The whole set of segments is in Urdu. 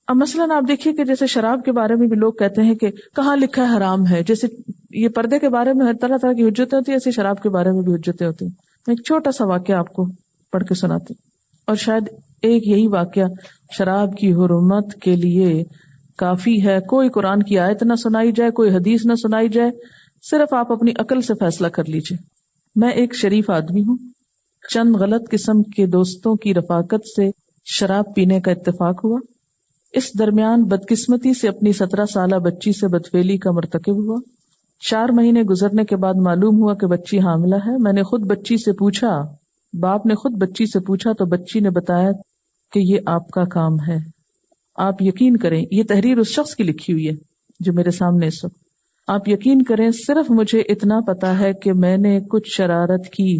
اب مثلاً آپ دیکھیے کہ جیسے شراب کے بارے میں بھی لوگ کہتے ہیں کہ کہاں لکھا ہے حرام ہے، جیسے یہ پردے کے بارے میں ہر طرح طرح کی حجتیں ہوتی ہیں، ایسے شراب کے بارے میں بھی حجتیں ہوتی ہیں. میں ایک چھوٹا سا واقعہ آپ کو پڑھ کے سناتی ہوں، اور شاید ایک یہی واقعہ شراب کی حرمت کے لیے کافی ہے. کوئی قرآن کی آیت نہ سنائی جائے، کوئی حدیث نہ سنائی جائے، صرف آپ اپنی عقل سے فیصلہ کر لیجئے. میں ایک شریف آدمی ہوں، چند غلط قسم کے دوستوں کی رفاقت سے شراب پینے کا اتفاق ہوا. اس درمیان بدقسمتی سے اپنی 17 سالہ بچی سے بدفعلی کا مرتکب ہوا. 4 مہینے گزرنے کے بعد معلوم ہوا کہ بچی حاملہ ہے. میں نے خود بچی سے پوچھا، باپ نے خود بچی سے پوچھا تو بچی نے بتایا کہ یہ آپ کا کام ہے. آپ یقین کریں، یہ تحریر اس شخص کی لکھی ہوئی ہے جو میرے سامنے اس وقت. آپ یقین کریں صرف مجھے اتنا پتا ہے کہ میں نے کچھ شرارت کی،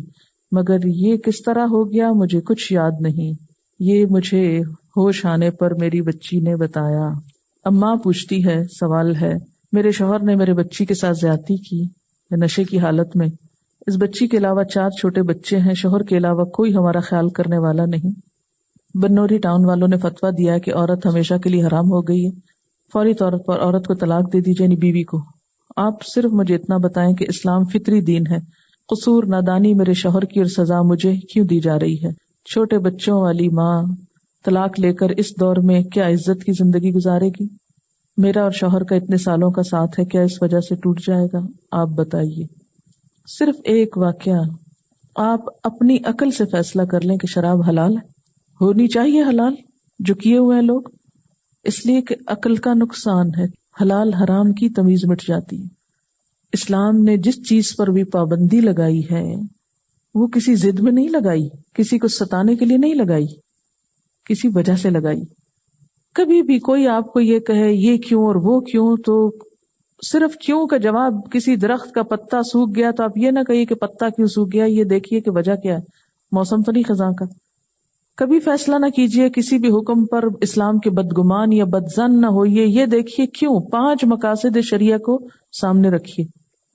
مگر یہ کس طرح ہو گیا مجھے کچھ یاد نہیں. یہ مجھے ہوش آنے پر میری بچی نے بتایا. اب ماں پوچھتی ہے، سوال ہے، میرے شوہر نے میرے بچی کے ساتھ زیادتی کی نشے کی حالت میں. اس بچی کے علاوہ 4 چھوٹے بچے ہیں. شوہر کے علاوہ کوئی ہمارا خیال کرنے والا نہیں. بنوری ٹاؤن والوں نے فتویٰ دیا کہ عورت ہمیشہ کے لیے حرام ہو گئی ہے، فوری طور پر عورت کو طلاق دے دیجیے، یعنی بیوی کو. آپ صرف مجھے اتنا بتائیں کہ اسلام فطری دین ہے، قصور نادانی میرے شوہر کی اور سزا مجھے کیوں دی جا رہی ہے؟ چھوٹے بچوں والی ماں طلاق لے کر اس دور میں کیا عزت کی زندگی گزارے گی؟ میرا اور شوہر کا اتنے سالوں کا ساتھ ہے، کیا اس وجہ سے ٹوٹ جائے گا؟ آپ بتائیے. صرف ایک واقعہ، آپ اپنی عقل سے فیصلہ کر لیں کہ شراب حلال ہے، ہونی چاہیے حلال جو کیے ہوئے ہیں لوگ، اس لیے کہ عقل کا نقصان ہے. حلال حرام کی تمیز مٹ جاتی ہے. اسلام نے جس چیز پر بھی پابندی لگائی ہے وہ کسی ضد میں نہیں لگائی، کسی کو ستانے کے لیے نہیں لگائی، کسی وجہ سے لگائی. کبھی بھی کوئی آپ کو یہ کہے یہ کیوں اور وہ کیوں، تو صرف کیوں کا جواب، کسی درخت کا پتا سوکھ گیا تو آپ یہ نہ کہیے کہ پتا کیوں سوکھ گیا، یہ دیکھیے کہ وجہ کیا ہے، موسم تو نہیں خزاں کا. کبھی فیصلہ نہ کیجئے کسی بھی حکم پر اسلام کے بدگمان یا بدظن نہ ہوئیے، یہ دیکھیے کیوں. 5 مقاصد شریعہ کو سامنے رکھیے.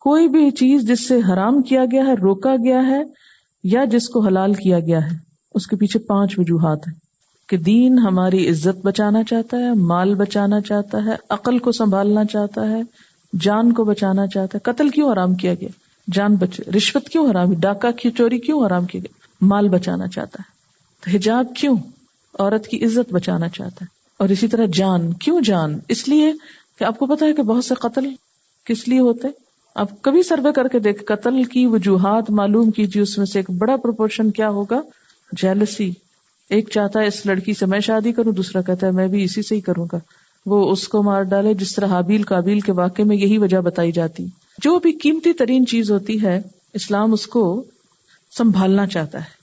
کوئی بھی چیز جس سے حرام کیا گیا ہے، روکا گیا ہے، یا جس کو حلال کیا گیا ہے، اس کے پیچھے 5 وجوہات ہیں کہ دین ہماری عزت بچانا چاہتا ہے، مال بچانا چاہتا ہے، عقل کو سنبھالنا چاہتا ہے، جان کو بچانا چاہتا ہے. قتل کیوں حرام کیا گیا؟ جان بچے. رشوت کیوں حرام؟ ڈاکہ کی چوری کیوں حرام کیا گیا؟ مال بچانا چاہتا ہے. حجاب کیوں؟ عورت کی عزت بچانا چاہتا ہے. اور اسی طرح جان کیوں؟ جان اس لیے کہ آپ کو پتا ہے کہ بہت سے قتل کس لیے ہوتے. آپ کبھی سروے کر کے دیکھ، قتل کی وجوہات معلوم کیجیے، اس میں سے ایک بڑا پروپورشن کیا ہوگا؟ جیلسی. ایک چاہتا ہے اس لڑکی سے میں شادی کروں، دوسرا کہتا ہے میں بھی اسی سے ہی کروں گا، وہ اس کو مار ڈالے. جس طرح حابیل قابیل کے واقعے میں یہی وجہ بتائی جاتی. جو بھی قیمتی ترین چیز ہوتی ہے اسلام اس کو سنبھالنا چاہتا ہے.